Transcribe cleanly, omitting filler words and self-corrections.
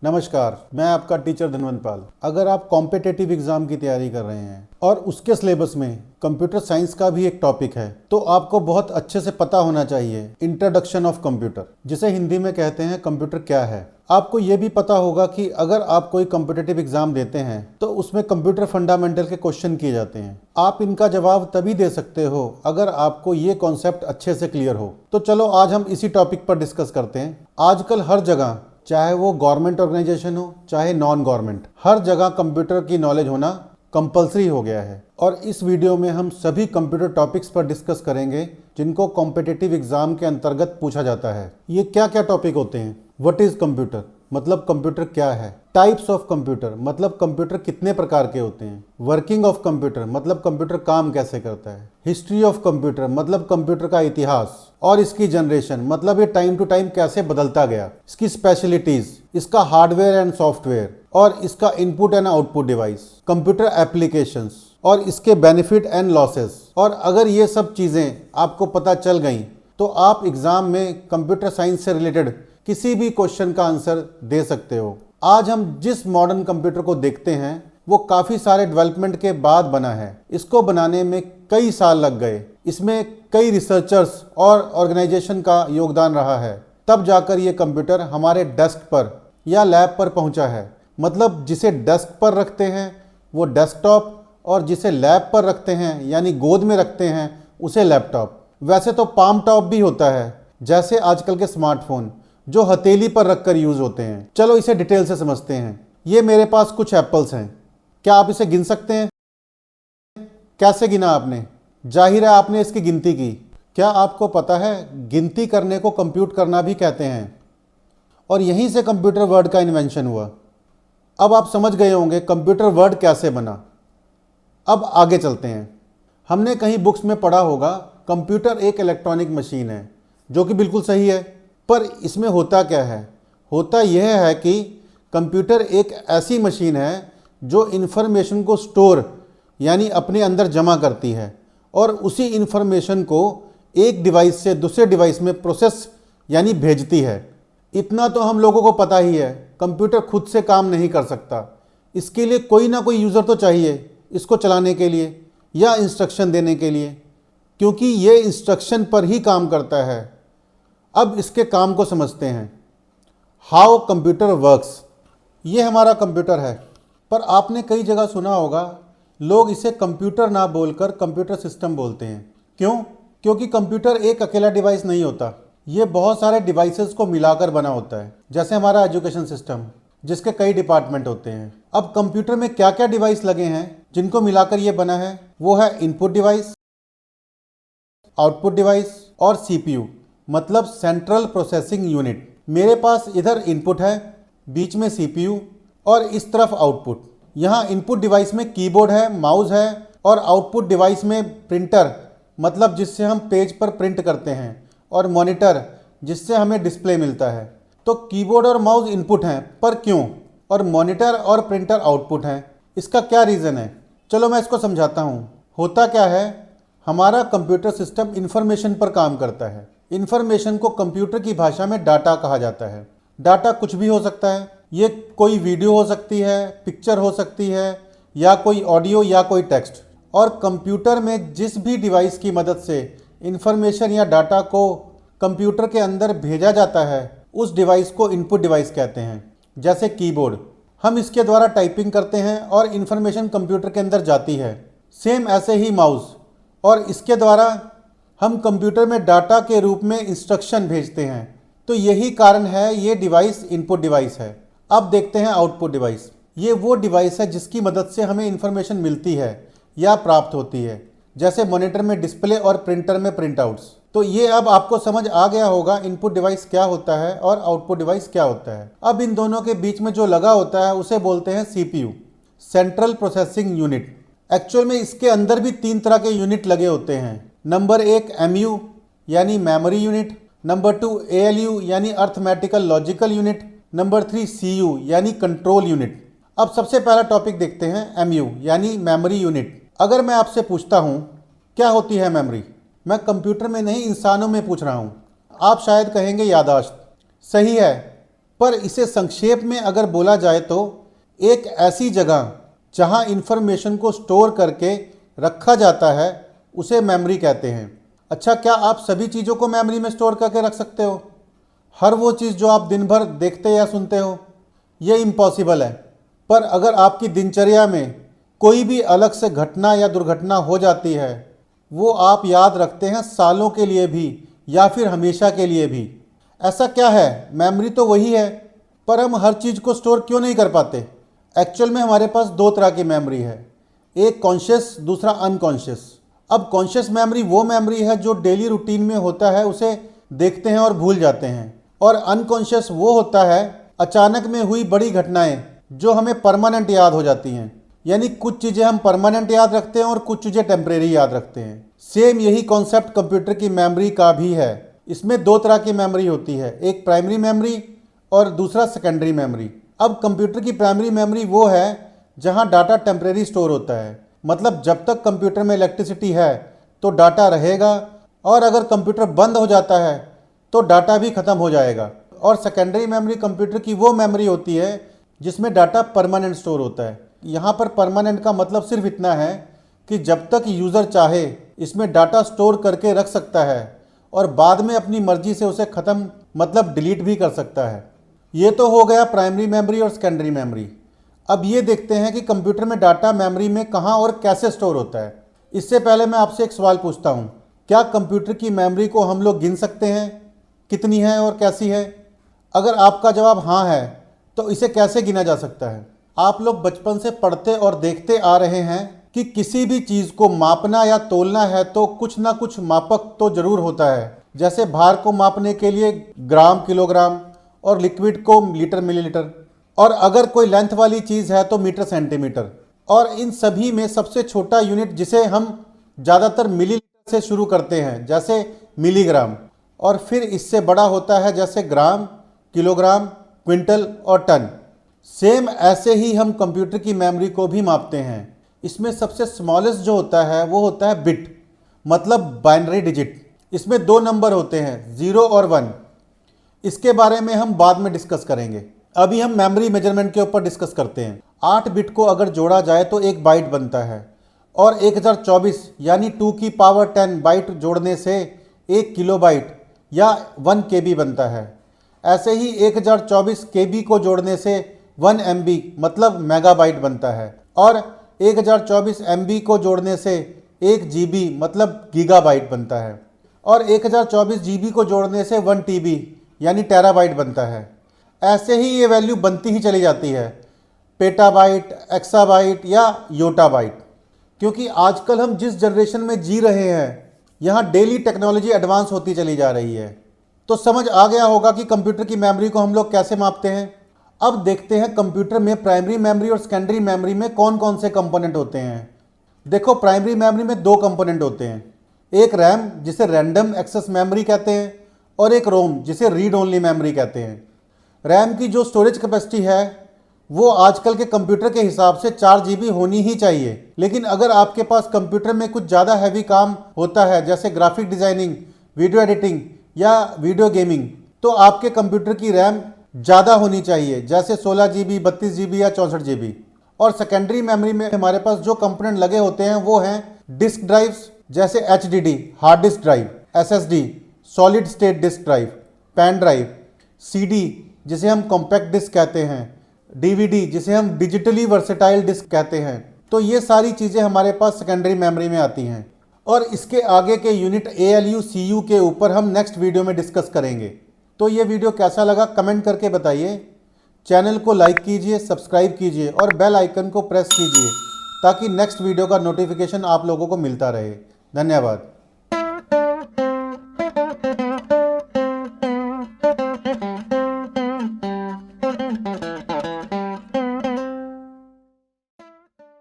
नमस्कार, मैं आपका टीचर धनवंत पाल। अगर आप कॉम्पिटिटिव एग्जाम की तैयारी कर रहे हैं और उसके सिलेबस में कंप्यूटर साइंस का भी एक टॉपिक है, तो आपको बहुत अच्छे से पता होना चाहिए इंट्रोडक्शन ऑफ कंप्यूटर, जिसे हिंदी में कहते हैं कंप्यूटर क्या है। आपको ये भी पता होगा कि अगर आप कोई कॉम्पिटिटिव एग्जाम देते हैं तो उसमें कंप्यूटर फंडामेंटल के क्वेश्चन किए जाते हैं। आप इनका जवाब तभी दे सकते हो अगर आपको ये कॉन्सेप्ट अच्छे से क्लियर हो। तो चलो आज हम इसी टॉपिक पर डिस्कस करते हैं। आजकल हर जगह, चाहे वो गवर्नमेंट ऑर्गेनाइजेशन हो चाहे नॉन गवर्नमेंट, हर जगह कंप्यूटर की नॉलेज होना कंपलसरी हो गया है। और इस वीडियो में हम सभी कंप्यूटर टॉपिक्स पर डिस्कस करेंगे जिनको कॉम्पिटिटिव एग्जाम के अंतर्गत पूछा जाता है। ये क्या क्या टॉपिक होते हैं? व्हाट इज कंप्यूटर, मतलब कंप्यूटर क्या है। टाइप्स ऑफ कंप्यूटर, मतलब कंप्यूटर कितने प्रकार के होते हैं। वर्किंग ऑफ कंप्यूटर, मतलब कंप्यूटर काम कैसे करता है। हिस्ट्री ऑफ कंप्यूटर, मतलब कंप्यूटर का इतिहास और इसकी जनरेशन, मतलब ये टाइम टू टाइम कैसे बदलता गया। इसकी स्पेशलिटीज, इसका हार्डवेयर एंड सॉफ्टवेयर और इसका input and output device, computer applications और इसके बेनिफिट एंड लॉसेस। और अगर ये सब चीज़ें आपको पता चल गई तो आप एग्जाम में कंप्यूटर साइंस से रिलेटेड किसी भी क्वेश्चन का आंसर दे सकते हो। आज हम जिस मॉडर्न कंप्यूटर को देखते हैं वो काफ़ी सारे डेवलपमेंट के बाद बना है। इसको बनाने में कई साल लग गए, इसमें कई रिसर्चर्स और ऑर्गेनाइजेशन का योगदान रहा है, तब जाकर ये कंप्यूटर हमारे डेस्क पर या लैब पर पहुंचा है। मतलब जिसे डेस्क पर रखते हैं वो डेस्कटॉप, और जिसे लैब पर रखते हैं यानी गोद में रखते हैं उसे लैपटॉप। वैसे तो पाम टॉप भी होता है, जैसे आजकल के स्मार्टफोन जो हथेली पर रखकर यूज होते हैं। चलो इसे डिटेल से समझते हैं। ये मेरे पास कुछ एप्पल्स हैं, क्या आप इसे गिन सकते हैं? कैसे गिना आपने? जाहिर है आपने इसकी गिनती की। क्या आपको पता है गिनती करने को कंप्यूट करना भी कहते हैं, और यहीं से कंप्यूटर वर्ड का इन्वेंशन हुआ। अब आप समझ गए होंगे कंप्यूटर वर्ड कैसे बना। अब आगे चलते हैं। हमने कहीं बुक्स में पढ़ा होगा कंप्यूटर एक इलेक्ट्रॉनिक मशीन है, जो कि बिल्कुल सही है। पर इसमें होता क्या है? होता यह है कि कंप्यूटर एक ऐसी मशीन है जो इन्फॉर्मेशन को स्टोर यानी अपने अंदर जमा करती है और उसी इन्फॉर्मेशन को एक डिवाइस से दूसरे डिवाइस में प्रोसेस यानी भेजती है। इतना तो हम लोगों को पता ही है, कंप्यूटर खुद से काम नहीं कर सकता। इसके लिए कोई ना कोई यूज़र तो चाहिए इसको चलाने के लिए या इंस्ट्रक्शन देने के लिए, क्योंकि ये इंस्ट्रक्शन पर ही काम करता है। अब इसके काम को समझते हैं। How computer works. ये हमारा कंप्यूटर है, पर आपने कई जगह सुना होगा लोग इसे कंप्यूटर ना बोलकर कंप्यूटर सिस्टम बोलते हैं। क्यों? क्योंकि कंप्यूटर एक अकेला डिवाइस नहीं होता, ये बहुत सारे डिवाइसेस को मिलाकर बना होता है। जैसे हमारा एजुकेशन सिस्टम, जिसके कई डिपार्टमेंट होते हैं। अब कंप्यूटर में क्या क्या डिवाइस लगे हैं जिनको मिलाकर ये बना है? वो है इनपुट डिवाइस, आउटपुट डिवाइस और सीपीयू, मतलब सेंट्रल प्रोसेसिंग यूनिट। मेरे पास इधर इनपुट है, बीच में सीपीयू और इस तरफ आउटपुट। यहाँ इनपुट डिवाइस में कीबोर्ड है, माउस है, और आउटपुट डिवाइस में प्रिंटर, मतलब जिससे हम पेज पर प्रिंट करते हैं, और मॉनिटर, जिससे हमें डिस्प्ले मिलता है। तो कीबोर्ड और माउस इनपुट हैं, पर क्यों? और मॉनिटर और प्रिंटर आउटपुट हैं। इसका क्या रीज़न है? चलो मैं इसको समझाता हूँ। होता क्या है, हमारा कंप्यूटर सिस्टम इन्फॉर्मेशन पर काम करता है। इन्फॉर्मेशन को कंप्यूटर की भाषा में डाटा कहा जाता है। डाटा कुछ भी हो सकता है, ये कोई वीडियो हो सकती है, पिक्चर हो सकती है, या कोई ऑडियो या कोई टेक्स्ट। और कंप्यूटर में जिस भी डिवाइस की मदद से इन्फॉर्मेशन या डाटा को कंप्यूटर के अंदर भेजा जाता है उस डिवाइस को इनपुट डिवाइस कहते हैं। जैसे कीबोर्ड, हम इसके द्वारा टाइपिंग करते हैं और इन्फॉर्मेशन कंप्यूटर के अंदर जाती है। सेम ऐसे ही माउस, और इसके द्वारा हम कंप्यूटर में डाटा के रूप में इंस्ट्रक्शन भेजते हैं। तो यही कारण है ये डिवाइस इनपुट डिवाइस है। अब देखते हैं आउटपुट डिवाइस। ये वो डिवाइस है जिसकी मदद से हमें इंफॉर्मेशन मिलती है या प्राप्त होती है, जैसे मॉनिटर में डिस्प्ले और प्रिंटर में प्रिंटआउट्स। तो ये अब आपको समझ आ गया होगा इनपुट डिवाइस क्या होता है और आउटपुट डिवाइस क्या होता है। अब इन दोनों के बीच में जो लगा होता है उसे बोलते हैं CPU, central processing unit. Actual में इसके अंदर भी 3 तरह के यूनिट लगे होते हैं। नंबर 1 एमयू यानी मेमोरी यूनिट, नंबर 2 एएलयू यानी arithmetical logical unit, number 3 CU यानी कंट्रोल यूनिट। अब सबसे पहला टॉपिक देखते हैं एमयू यानी मेमोरी यूनिट। अगर मैं आपसे पूछता हूँ क्या होती है मेमोरी, मैं कंप्यूटर में नहीं इंसानों में पूछ रहा हूँ, आप शायद कहेंगे याददाश्त। सही है, पर इसे संक्षेप में अगर बोला जाए तो एक ऐसी जगह जहां इंफॉर्मेशन को स्टोर करके रखा जाता है उसे मेमोरी कहते हैं। अच्छा, क्या आप सभी चीज़ों को मेमोरी में स्टोर करके रख सकते हो? हर वो चीज़ जो आप दिन भर देखते या सुनते हो? ये इम्पॉसिबल है। पर अगर आपकी दिनचर्या में कोई भी अलग से घटना या दुर्घटना हो जाती है, वो आप याद रखते हैं सालों के लिए भी या फिर हमेशा के लिए भी। ऐसा क्या है? मेमोरी तो वही है, पर हम हर चीज़ को स्टोर क्यों नहीं कर पाते? एक्चुअल में हमारे पास दो तरह की मेमोरी है, एक कॉन्शियस, दूसरा अनकॉन्शियस। अब कॉन्शियस मेमोरी वो मेमोरी है जो डेली रूटीन में होता है, उसे देखते हैं और भूल जाते हैं। और अनकॉन्शियस वो होता है अचानक में हुई बड़ी घटनाएं जो हमें परमानेंट याद हो जाती हैं। यानी कुछ चीज़ें हम परमानेंट याद रखते हैं और कुछ चीज़ें टेम्परेरी याद रखते हैं। सेम यही कॉन्सेप्ट कंप्यूटर की मेमोरी का भी है। इसमें दो तरह की मेमोरी होती है, एक प्राइमरी मेमोरी और दूसरा सेकेंडरी मेमोरी। अब कंप्यूटर की प्राइमरी मेमोरी वो है जहां डाटा टेम्परेरी स्टोर होता है, मतलब जब तक कंप्यूटर में इलेक्ट्रिसिटी है तो डाटा रहेगा, और अगर कंप्यूटर बंद हो जाता है तो डाटा भी ख़त्म हो जाएगा। और सेकेंडरी मेमोरी कंप्यूटर की वो मेमोरी होती है जिसमें डाटा परमानेंट स्टोर होता है। यहाँ पर परमानेंट का मतलब सिर्फ इतना है कि जब तक यूज़र चाहे इसमें डाटा स्टोर करके रख सकता है और बाद में अपनी मर्जी से उसे ख़त्म मतलब डिलीट भी कर सकता है। ये तो हो गया प्राइमरी मेमोरी और सेकेंडरी मेमोरी। अब ये देखते हैं कि कंप्यूटर में डाटा मेमोरी में कहाँ और कैसे स्टोर होता है। इससे पहले मैं आपसे एक सवाल पूछता हूँ, क्या कंप्यूटर की मेमोरी को हम लोग गिन सकते हैं? कितनी है और कैसी है? अगर आपका जवाब हाँ है तो इसे कैसे गिना जा सकता है? आप लोग बचपन से पढ़ते और देखते आ रहे हैं कि किसी भी चीज़ को मापना या तोलना है तो कुछ ना कुछ मापक तो ज़रूर होता है। जैसे भार को मापने के लिए ग्राम, किलोग्राम, और लिक्विड को लीटर, मिलीलीटर, और अगर कोई लेंथ वाली चीज़ है तो मीटर, सेंटीमीटर। और इन सभी में सबसे छोटा यूनिट जिसे हम ज़्यादातर मिलीलीटर से शुरू करते हैं, जैसे मिलीग्राम, और फिर इससे बड़ा होता है जैसे ग्राम, किलोग्राम, क्विंटल और टन। सेम ऐसे ही हम कंप्यूटर की मेमोरी को भी मापते हैं। इसमें सबसे स्मॉलेस्ट जो होता है वो होता है बिट, मतलब बाइनरी डिजिट। इसमें दो नंबर होते हैं, 0 और 1। इसके बारे में हम बाद में डिस्कस करेंगे। अभी हम मेमोरी मेजरमेंट के ऊपर डिस्कस करते हैं। 8 बिट को अगर जोड़ा जाए तो 1 बाइट बनता है, और 1024 यानी 2 की पावर 10 बाइट जोड़ने से 1 किलोबाइट या 1 केबी बनता है। ऐसे ही 1024 केबी को जोड़ने से 1 MB मतलब मेगाबाइट बनता है, और 1024 MB को जोड़ने से 1 GB मतलब गीगाबाइट बनता है, और 1024 GB को जोड़ने से 1 TB यानी टेराबाइट बनता है। ऐसे ही ये वैल्यू बनती ही चली जाती है, पेटाबाइट, एक्साबाइट या योटाबाइट। क्योंकि आजकल हम जिस जनरेशन में जी रहे हैं, यहाँ डेली टेक्नोलॉजी एडवांस होती चली जा रही है। तो समझ आ गया होगा कि कंप्यूटर की मेमोरी को हम लोग कैसे मापते हैं। अब देखते हैं कंप्यूटर में प्राइमरी मेमोरी और सेकेंडरी मेमोरी में कौन कौन से कंपोनेंट होते हैं। देखो, प्राइमरी मेमोरी में दो कंपोनेंट होते हैं, एक रैम जिसे रैंडम एक्सेस मेमोरी कहते हैं, और एक रोम जिसे रीड ओनली मेमोरी कहते हैं। रैम की जो स्टोरेज कैपेसिटी है वो आजकल के कंप्यूटर के हिसाब से 4 GB होनी ही चाहिए। लेकिन अगर आपके पास कंप्यूटर में कुछ ज़्यादा हैवी काम होता है, जैसे ग्राफिक डिज़ाइनिंग, वीडियो एडिटिंग या वीडियो गेमिंग, तो आपके कंप्यूटर की रैम ज़्यादा होनी चाहिए, जैसे 16 GB, 32 GB या 64 GB। और सेकेंडरी मेमोरी में हमारे पास जो कंपोनेंट लगे होते हैं वो हैं डिस्क ड्राइव्स, जैसे HDD hard disk drive, SSD solid state disk drive, pen drive, CD जिसे हम कॉम्पैक्ट डिस्क कहते हैं, DVD जिसे हम डिजिटली वर्सेटाइल डिस्क कहते हैं। तो ये सारी चीज़ें हमारे पास सेकेंडरी मेमोरी में आती हैं, और इसके आगे के यूनिट ALU, CU के ऊपर हम नेक्स्ट वीडियो में डिस्कस करेंगे। तो ये वीडियो कैसा लगा कमेंट करके बताइए। चैनल को लाइक कीजिए, सब्सक्राइब कीजिए और बेल आइकन को प्रेस कीजिए ताकि नेक्स्ट वीडियो का नोटिफिकेशन आप लोगों को मिलता रहे। धन्यवाद।